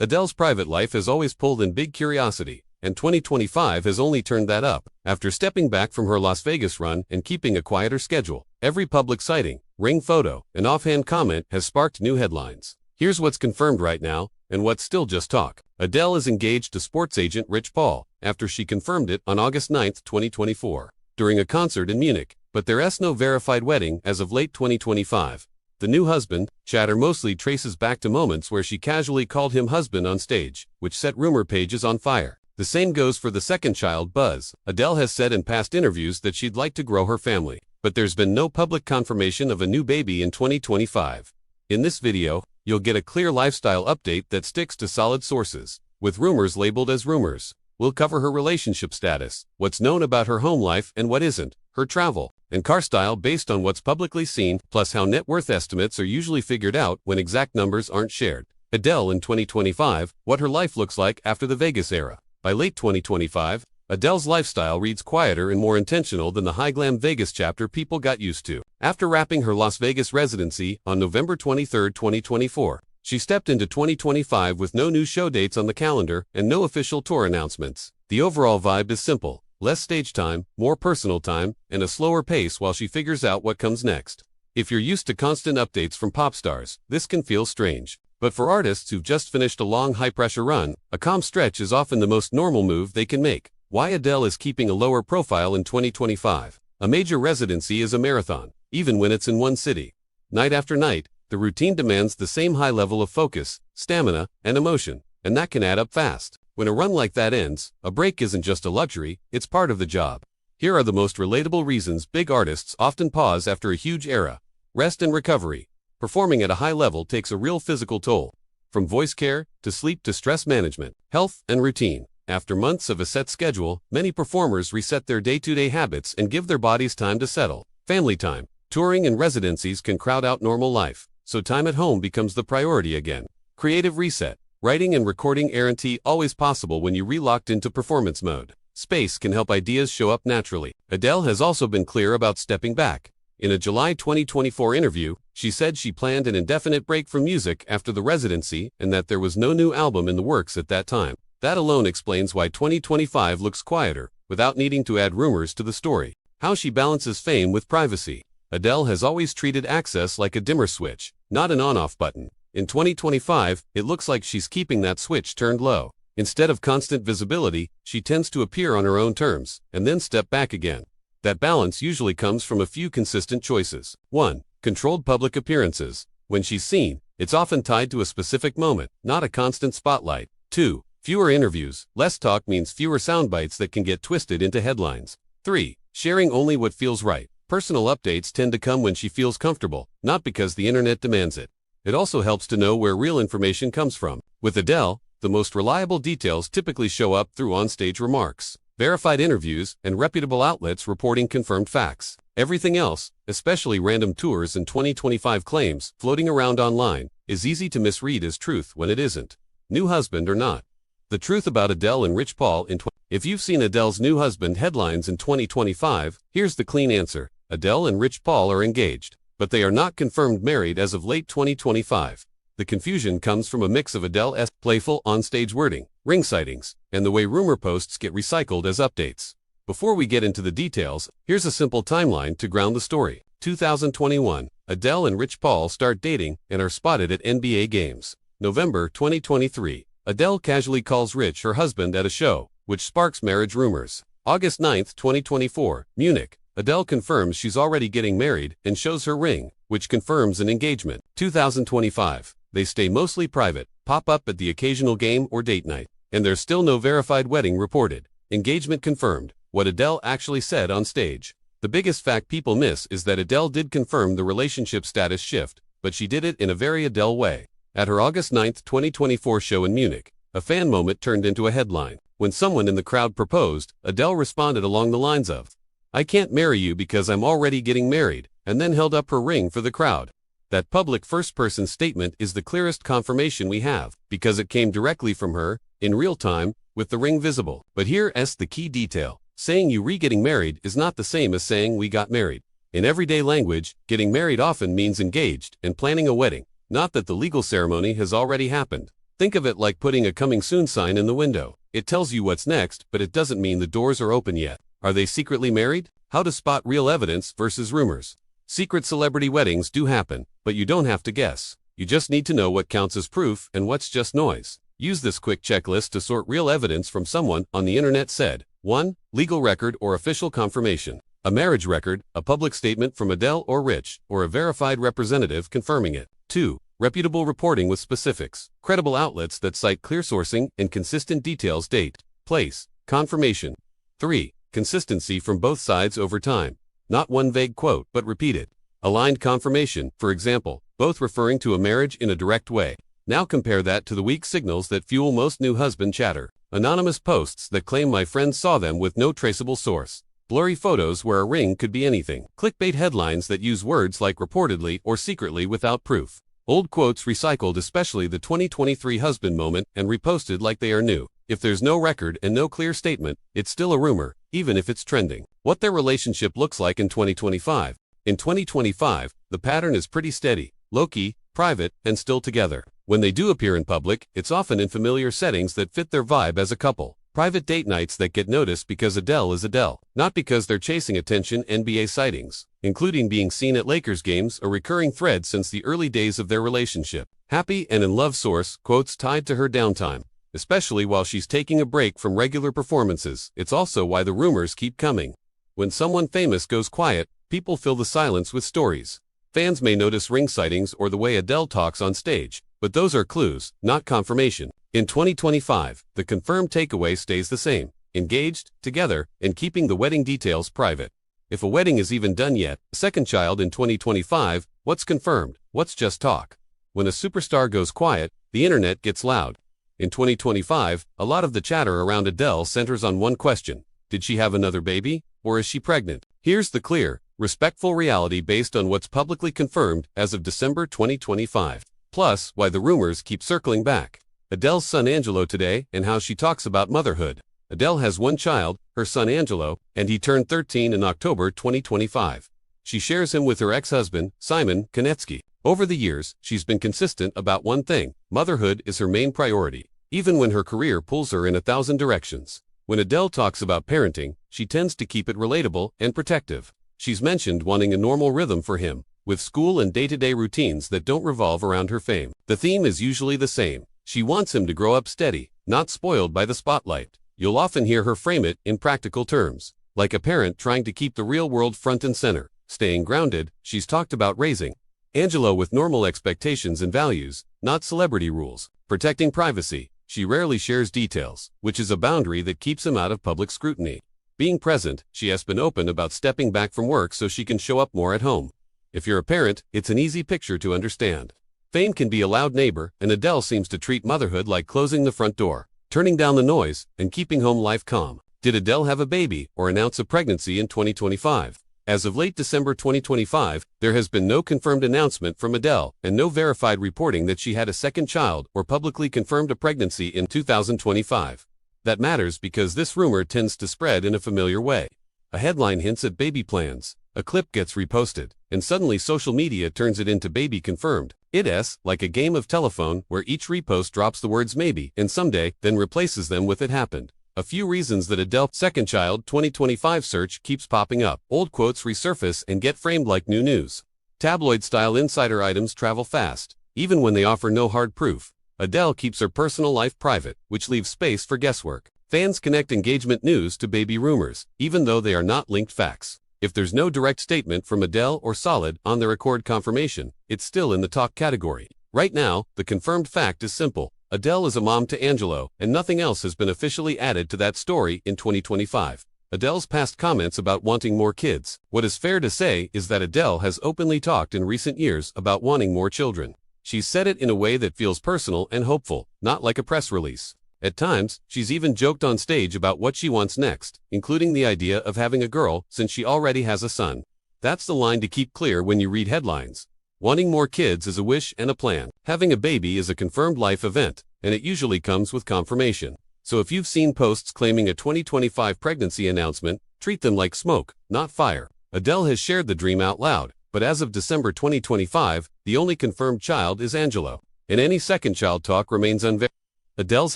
Adele's private life has always pulled in big curiosity, and 2025 has only turned that up. After stepping back from her Las Vegas run and keeping a quieter schedule, every public sighting, ring photo, and offhand comment has sparked new headlines. Here's what's confirmed right now, and what's still just talk. Adele is engaged to sports agent Rich Paul, after she confirmed it on August 9, 2024, during a concert in Munich, but there's no verified wedding as of late 2025. The new husband, chatter mostly traces back to moments where she casually called him husband on stage, which set rumor pages on fire. The same goes for the second child, Buzz. Adele has said in past interviews that she'd like to grow her family, but there's been no public confirmation of a new baby in 2025. In this video, you'll get a clear lifestyle update that sticks to solid sources, with rumors labeled as rumors. We'll cover her relationship status, what's known about her home life and what isn't, her travel and car style based on what's publicly seen, plus how net worth estimates are usually figured out when exact numbers aren't shared. Adele in 2025, what her life looks like after the Vegas era. By late 2025, Adele's lifestyle reads quieter and more intentional than the high-glam Vegas chapter people got used to. After wrapping her Las Vegas residency on November 23, 2024, she stepped into 2025 with no new show dates on the calendar and no official tour announcements. The overall vibe is simple: less stage time, more personal time, and a slower pace while she figures out what comes next. If you're used to constant updates from pop stars, this can feel strange. But for artists who've just finished a long high-pressure run, a calm stretch is often the most normal move they can make. Why Adele is keeping a lower profile in 2025. A major residency is a marathon, even when it's in one city. Night after night, the routine demands the same high level of focus, stamina, and emotion, and that can add up fast. When a run like that ends, a break isn't just a luxury, it's part of the job. Here are the most relatable reasons big artists often pause after a huge era. Rest and recovery. Performing at a high level takes a real physical toll. From voice care, to sleep, to stress management, health, and routine. After months of a set schedule, many performers reset their day-to-day habits and give their bodies time to settle. Family time. Touring and residencies can crowd out normal life, so time at home becomes the priority again. Creative reset. Writing and recording aren't always possible when you're locked into performance mode. Space can help ideas show up naturally. Adele has also been clear about stepping back. In a July 2024 interview, she said she planned an indefinite break from music after the residency and that there was no new album in the works at that time. That alone explains why 2025 looks quieter, without needing to add rumors to the story. How she balances fame with privacy. Adele has always treated access like a dimmer switch, not an on-off button. In 2025, it looks like she's keeping that switch turned low. Instead of constant visibility, she tends to appear on her own terms, and then step back again. That balance usually comes from a few consistent choices. 1. Controlled public appearances. When she's seen, it's often tied to a specific moment, not a constant spotlight. 2. Fewer interviews. Less talk means fewer soundbites that can get twisted into headlines. 3. Sharing only what feels right. Personal updates tend to come when she feels comfortable, not because the internet demands it. It also helps to know where real information comes from. With Adele, the most reliable details typically show up through onstage remarks, verified interviews, and reputable outlets reporting confirmed facts. Everything else, especially random tours and 2025 claims floating around online, is easy to misread as truth when it isn't. New husband or not. The truth about Adele and Rich Paul in If you've seen Adele's new husband headlines in 2025, here's the clean answer. Adele and Rich Paul are engaged, but they are not confirmed married as of late 2025. The confusion comes from a mix of Adele's playful on-stage wording, ring sightings, and the way rumor posts get recycled as updates. Before we get into the details, here's a simple timeline to ground the story. 2021, Adele and Rich Paul start dating and are spotted at NBA games. November 2023, Adele casually calls Rich her husband at a show, which sparks marriage rumors. August 9, 2024, Munich. Adele confirms she's already getting married and shows her ring, which confirms an engagement. 2025. They stay mostly private, pop up at the occasional game or date night, and there's still no verified wedding reported. Engagement confirmed. What Adele actually said on stage. The biggest fact people miss is that Adele did confirm the relationship status shift, but she did it in a very Adele way. At her August 9, 2024 show in Munich, a fan moment turned into a headline. When someone in the crowd proposed, Adele responded along the lines of, "I can't marry you because I'm already getting married," and then held up her ring for the crowd. That public first-person statement is the clearest confirmation we have, because it came directly from her, in real time, with the ring visible. But here's the key detail. Saying you re-getting married is not the same as saying we got married. In everyday language, getting married often means engaged and planning a wedding, not that the legal ceremony has already happened. Think of it like putting a coming soon sign in the window. It tells you what's next, but it doesn't mean the doors are open yet. Are they secretly married? How to spot real evidence versus rumors. Secret celebrity weddings do happen, but you don't have to guess. You just need to know what counts as proof and what's just noise. Use this quick checklist to sort real evidence from someone on the internet said. 1. Legal record or official confirmation. A marriage record, a public statement from Adele or Rich, or a verified representative confirming it. 2. Reputable reporting with specifics. Credible outlets that cite clear sourcing and consistent details. Date, place, confirmation. 3. Consistency from both sides over time. Not one vague quote, but repeated. Aligned confirmation, for example, both referring to a marriage in a direct way. Now compare that to the weak signals that fuel most new husband chatter. Anonymous posts that claim my friends saw them with no traceable source. Blurry photos where a ring could be anything. Clickbait headlines that use words like reportedly or secretly without proof. Old quotes recycled, especially the 2023 husband moment, and reposted like they are new. If there's no record and no clear statement, it's still a rumor, even if it's trending. What their relationship looks like in 2025. In 2025, the pattern is pretty steady, low-key, private, and still together. When they do appear in public, it's often in familiar settings that fit their vibe as a couple. Private date nights that get noticed because Adele is Adele, not because they're chasing attention. NBA sightings, including being seen at Lakers games, a recurring thread since the early days of their relationship. Happy and in love source, quotes tied to her downtime, especially while she's taking a break from regular performances. It's also why the rumors keep coming. When someone famous goes quiet, people fill the silence with stories. Fans may notice ring sightings or the way Adele talks on stage, but those are clues, not confirmation. In 2025, the confirmed takeaway stays the same: engaged, together, and keeping the wedding details private. If a wedding is even done yet, a second child in 2025, what's confirmed, what's just talk? When a superstar goes quiet, the internet gets loud. In 2025, a lot of the chatter around Adele centers on one question: did she have another baby, or is she pregnant? Here's the clear, respectful reality based on what's publicly confirmed as of December 2025. Plus, why the rumors keep circling back. Adele's son Angelo today and how she talks about motherhood. Adele has one child, her son Angelo, and he turned 13 in October 2025. She shares him with her ex-husband, Simon Konetsky. Over the years, she's been consistent about one thing: motherhood is her main priority, even when her career pulls her in 1,000 directions. When Adele talks about parenting, she tends to keep it relatable and protective. She's mentioned wanting a normal rhythm for him, with school and day-to-day routines that don't revolve around her fame. The theme is usually the same. She wants him to grow up steady, not spoiled by the spotlight. You'll often hear her frame it in practical terms, like a parent trying to keep the real world front and center. Staying grounded, she's talked about raising Angelo with normal expectations and values, not celebrity rules. Protecting privacy, she rarely shares details, which is a boundary that keeps him out of public scrutiny. Being present, she has been open about stepping back from work so she can show up more at home. If you're a parent, it's an easy picture to understand. Fame can be a loud neighbor, and Adele seems to treat motherhood like closing the front door, turning down the noise, and keeping home life calm. Did Adele have a baby or announce a pregnancy in 2025? As of late December 2025, there has been no confirmed announcement from Adele, and no verified reporting that she had a second child or publicly confirmed a pregnancy in 2025. That matters because this rumor tends to spread in a familiar way. A headline hints at baby plans, a clip gets reposted, and suddenly social media turns it into baby confirmed. It's like a game of telephone where each repost drops the words maybe and someday, then replaces them with it happened. A few reasons that Adele second child 2025 search keeps popping up. Old quotes resurface and get framed like new news. Tabloid-style insider items travel fast, even when they offer no hard proof. Adele keeps her personal life private, which leaves space for guesswork. Fans connect engagement news to baby rumors, even though they are not linked facts. If there's no direct statement from Adele or solid on the record confirmation, it's still in the talk category. Right now, the confirmed fact is simple: Adele is a mom to Angelo, and nothing else has been officially added to that story in 2025. Adele's past comments about wanting more kids. What is fair to say is that Adele has openly talked in recent years about wanting more children. She's said it in a way that feels personal and hopeful, not like a press release. At times, she's even joked on stage about what she wants next, including the idea of having a girl since she already has a son. That's the line to keep clear when you read headlines. Wanting more kids is a wish and a plan. Having a baby is a confirmed life event, and it usually comes with confirmation. So if you've seen posts claiming a 2025 pregnancy announcement, treat them like smoke, not fire. Adele has shared the dream out loud, but as of December 2025, the only confirmed child is Angelo. And any second-child talk remains unverified. Adele's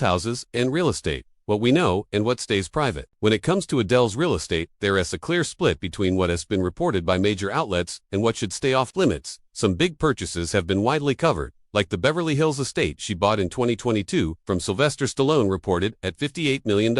houses and real estate. What we know and what stays private. When it comes to Adele's real estate, there is a clear split between what has been reported by major outlets and what should stay off limits. Some big purchases have been widely covered, like the Beverly Hills estate she bought in 2022 from Sylvester Stallone, reported at $58 million.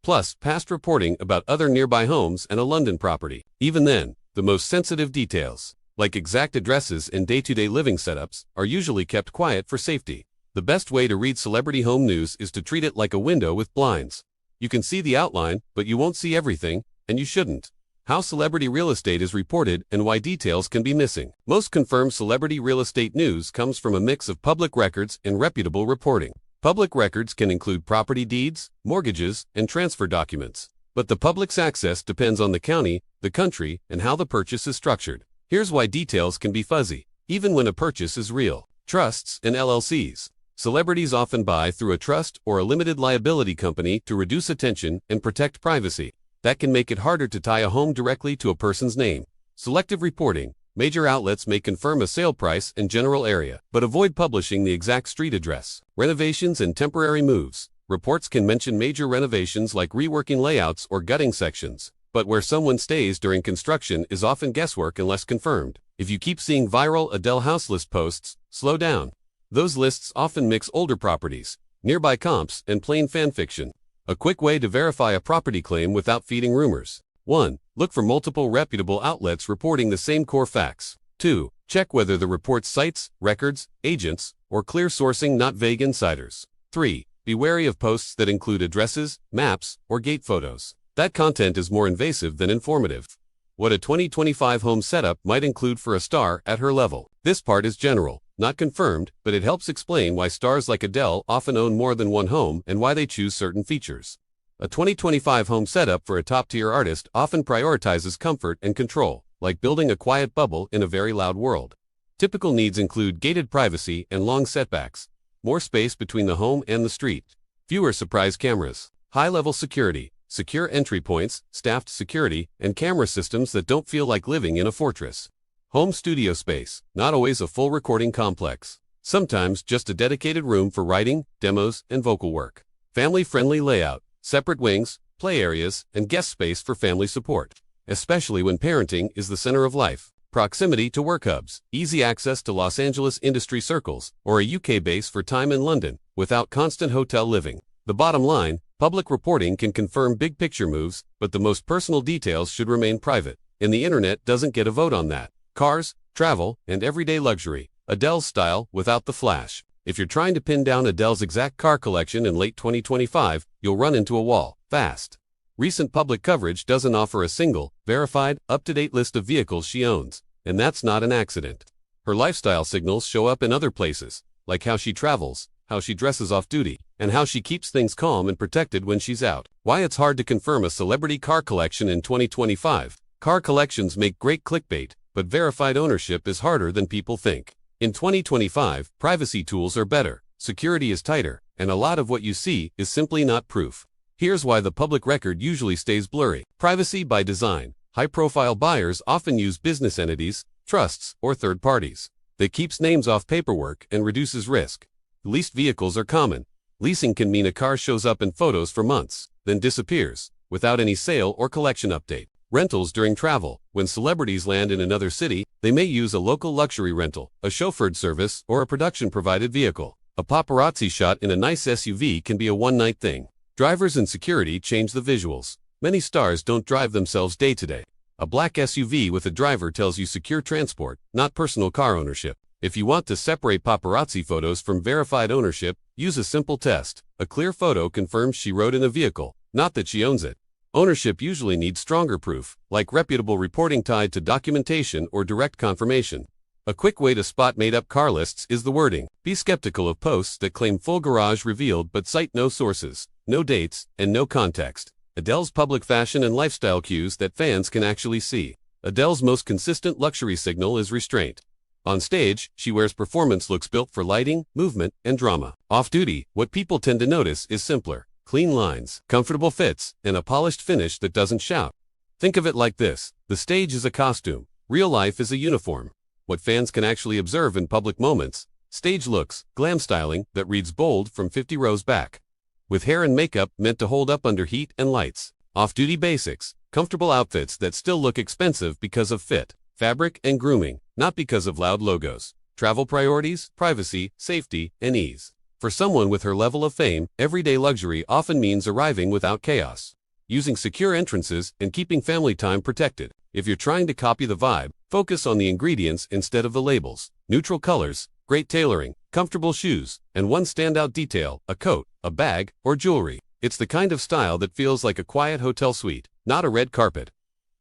Plus, past reporting about other nearby homes and a London property. Even then, the most sensitive details, like exact addresses and day-to-day living setups, are usually kept quiet for safety. The best way to read celebrity home news is to treat it like a window with blinds. You can see the outline, but you won't see everything, and you shouldn't. How celebrity real estate is reported and why details can be missing. Most confirmed celebrity real estate news comes from a mix of public records and reputable reporting. Public records can include property deeds, mortgages, and transfer documents. But the public's access depends on the county, the country, and how the purchase is structured. Here's why details can be fuzzy, even when a purchase is real. Trusts and LLCs. Celebrities often buy through a trust or a limited liability company to reduce attention and protect privacy. That can make it harder to tie a home directly to a person's name. Selective reporting. Major outlets may confirm a sale price and general area, but avoid publishing the exact street address. Renovations and temporary moves. Reports can mention major renovations like reworking layouts or gutting sections, but where someone stays during construction is often guesswork unless confirmed. If you keep seeing viral Adele house list posts, slow down. Those lists often mix older properties, nearby comps, and plain fanfiction. A quick way to verify a property claim without feeding rumors. 1. Look for multiple reputable outlets reporting the same core facts. 2. Check whether the report cites records, agents, or clear sourcing, not vague insiders. 3. Be wary of posts that include addresses, maps, or gate photos. That content is more invasive than informative. What a 2025 home setup might include for a star at her level. This part is general, not confirmed, but it helps explain why stars like Adele often own more than one home and why they choose certain features. A 2025 home setup for a top-tier artist often prioritizes comfort and control, like building a quiet bubble in a very loud world. Typical needs include gated privacy and long setbacks, more space between the home and the street, fewer surprise cameras, high-level security, secure entry points, staffed security, and camera systems that don't feel like living in a fortress. Home studio space, not always a full recording complex. Sometimes just a dedicated room for writing, demos, and vocal work. Family-friendly layout, separate wings, play areas, and guest space for family support. Especially when parenting is the center of life. Proximity to work hubs, easy access to Los Angeles industry circles, or a UK base for time in London, without constant hotel living. The bottom line, public reporting can confirm big picture moves, but the most personal details should remain private. And the internet doesn't get a vote on that. Cars, travel, and everyday luxury. Adele's style without the flash. If you're trying to pin down Adele's exact car collection in late 2025, you'll run into a wall, fast. Recent public coverage doesn't offer a single, verified, up-to-date list of vehicles she owns, and that's not an accident. Her lifestyle signals show up in other places, like how she travels, how she dresses off-duty, and how she keeps things calm and protected when she's out. Why it's hard to confirm a celebrity car collection in 2025. Car collections make great clickbait, but verified ownership is harder than people think. In 2025, privacy tools are better, security is tighter, and a lot of what you see is simply not proof. Here's why the public record usually stays blurry. Privacy by design. High-profile buyers often use business entities, trusts, or third parties. That keeps names off paperwork and reduces risk. Leased vehicles are common. Leasing can mean a car shows up in photos for months, then disappears, without any sale or collection update. Rentals during travel. When celebrities land in another city, they may use a local luxury rental, a chauffeured service, or a production-provided vehicle. A paparazzi shot in a nice SUV can be a one-night thing. Drivers and security change the visuals. Many stars don't drive themselves day-to-day. A black SUV with a driver tells you secure transport, not personal car ownership. If you want to separate paparazzi photos from verified ownership, use a simple test. A clear photo confirms she rode in a vehicle, not that she owns it. Ownership usually needs stronger proof, like reputable reporting tied to documentation or direct confirmation. A quick way to spot made-up car lists is the wording. Be skeptical of posts that claim full garage revealed but cite no sources, no dates, and no context. Adele's public fashion and lifestyle cues that fans can actually see. Adele's most consistent luxury signal is restraint. On stage, she wears performance looks built for lighting, movement, and drama. Off-duty, what people tend to notice is simpler. Clean lines, comfortable fits, and a polished finish that doesn't shout. Think of it like this. The stage is a costume. Real life is a uniform. What fans can actually observe in public moments. Stage looks, glam styling that reads bold from 50 rows back. With hair and makeup meant to hold up under heat and lights. Off-duty basics, comfortable outfits that still look expensive because of fit, fabric, and grooming, not because of loud logos. Travel priorities, privacy, safety, and ease. For someone with her level of fame, everyday luxury often means arriving without chaos. Using secure entrances and keeping family time protected. If you're trying to copy the vibe, focus on the ingredients instead of the labels. Neutral colors, great tailoring, comfortable shoes, and one standout detail, a coat, a bag, or jewelry. It's the kind of style that feels like a quiet hotel suite, not a red carpet.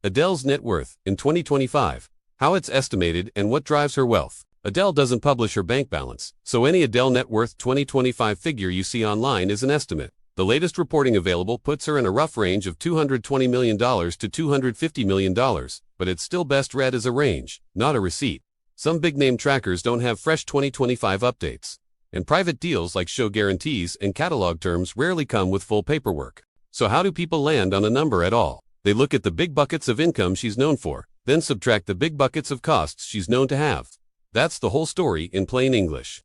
Adele's net worth in 2025. How it's estimated and what drives her wealth. Adele doesn't publish her bank balance, so any Adele net worth 2025 figure you see online is an estimate. The latest reporting available puts her in a rough range of $220 million to $250 million, but it's still best read as a range, not a receipt. Some big-name trackers don't have fresh 2025 updates. And private deals like show guarantees and catalog terms rarely come with full paperwork. So how do people land on a number at all? They look at the big buckets of income she's known for, then subtract the big buckets of costs she's known to have. That's the whole story in plain English.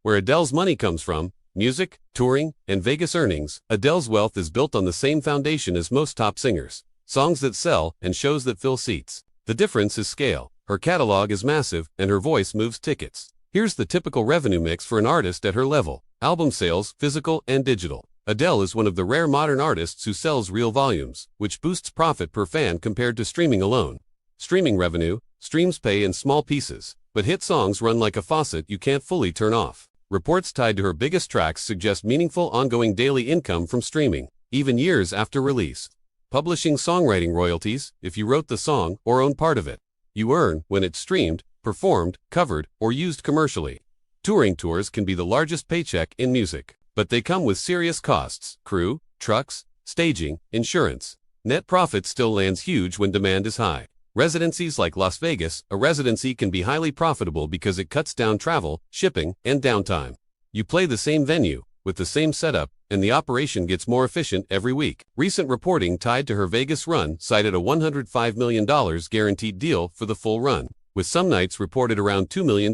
Where Adele's money comes from, music, touring, and Vegas earnings, Adele's wealth is built on the same foundation as most top singers. Songs that sell and shows that fill seats. The difference is scale. Her catalog is massive and her voice moves tickets. Here's the typical revenue mix for an artist at her level. Album sales, physical and digital. Adele is one of the rare modern artists who sells real volumes, which boosts profit per fan compared to streaming alone. Streaming revenue, streams pay in small pieces, but hit songs run like a faucet you can't fully turn off. Reports tied to her biggest tracks suggest meaningful ongoing daily income from streaming, even years after release. Publishing songwriting royalties, if you wrote the song or own part of it. You earn when it's streamed, performed, covered, or used commercially. Touring tours can be the largest paycheck in music, but they come with serious costs: crew, trucks, staging, insurance. Net profit still lands huge when demand is high. Residencies like Las Vegas, a residency can be highly profitable because it cuts down travel, shipping, and downtime. You play the same venue, with the same setup, and the operation gets more efficient every week. Recent reporting tied to her Vegas run cited a $105 million guaranteed deal for the full run, with some nights reported around $2 million.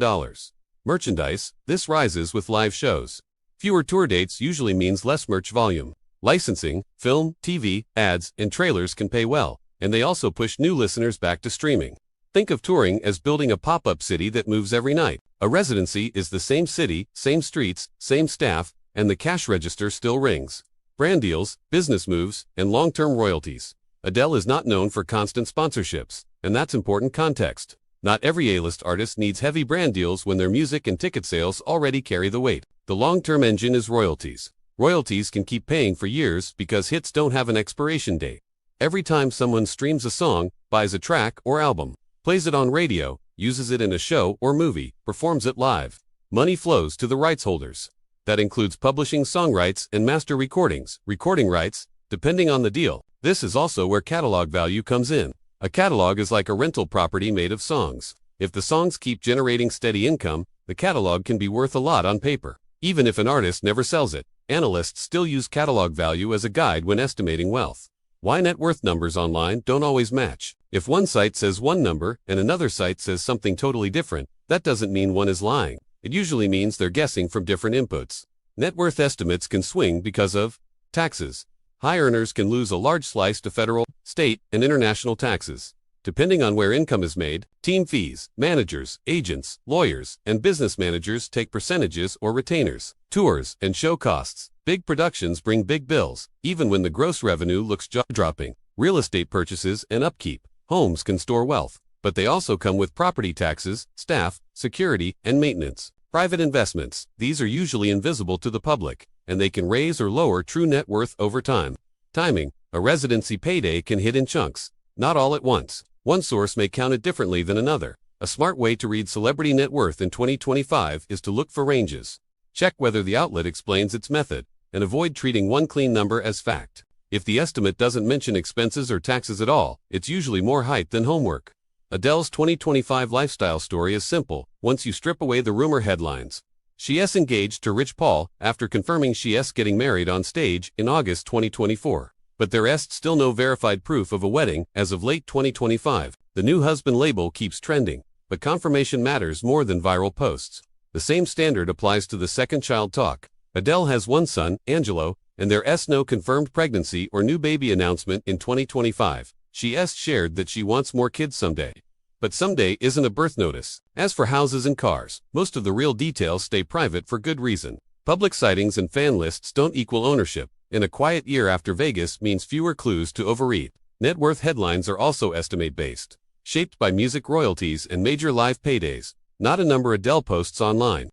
Merchandise, this rises with live shows. Fewer tour dates usually means less merch volume. Licensing, film, TV, ads, and trailers can pay well, and they also push new listeners back to streaming. Think of touring as building a pop-up city that moves every night. A residency is the same city, same streets, same staff, and the cash register still rings. Brand deals, business moves, and long-term royalties. Adele is not known for constant sponsorships, and that's important context. Not every A-list artist needs heavy brand deals when their music and ticket sales already carry the weight. The long-term engine is royalties. Royalties can keep paying for years because hits don't have an expiration date. Every time someone streams a song, buys a track or album, plays it on radio, uses it in a show or movie, performs it live, money flows to the rights holders. That includes publishing song rights and master recording rights, depending on the deal. This is also where catalog value comes in. A catalog is like a rental property made of songs. If the songs keep generating steady income, the catalog can be worth a lot on paper. Even if an artist never sells it, analysts still use catalog value as a guide when estimating wealth. Why net worth numbers online don't always match. If one site says one number and another site says something totally different, that doesn't mean one is lying. It usually means they're guessing from different inputs. Net worth estimates can swing because of taxes. High earners can lose a large slice to federal, state, and international taxes. Depending on where income is made, team fees, managers, agents, lawyers, and business managers take percentages or retainers. Tours and show costs. Big productions bring big bills, even when the gross revenue looks jaw-dropping. Real estate purchases and upkeep. Homes can store wealth, but they also come with property taxes, staff, security, and maintenance. Private investments. These are usually invisible to the public, and they can raise or lower true net worth over time. Timing. A residency payday can hit in chunks, not all at once. One source may count it differently than another. A smart way to read celebrity net worth in 2025 is to look for ranges. Check whether the outlet explains its method, and avoid treating one clean number as fact. If the estimate doesn't mention expenses or taxes at all, it's usually more hype than homework. Adele's 2025 lifestyle story is simple, once you strip away the rumor headlines. She's engaged to Rich Paul after confirming she's getting married on stage in August 2024. But there's still no verified proof of a wedding as of late 2025. The new husband label keeps trending, but confirmation matters more than viral posts. The same standard applies to the second child talk. Adele has one son, Angelo, and there's no confirmed pregnancy or new baby announcement in 2025. She's shared that she wants more kids someday. But someday isn't a birth notice. As for houses and cars, most of the real details stay private for good reason. Public sightings and fan lists don't equal ownership, and a quiet year after Vegas means fewer clues to overeat. Net worth headlines are also estimate-based, shaped by music royalties and major live paydays, not a number Adele posts online.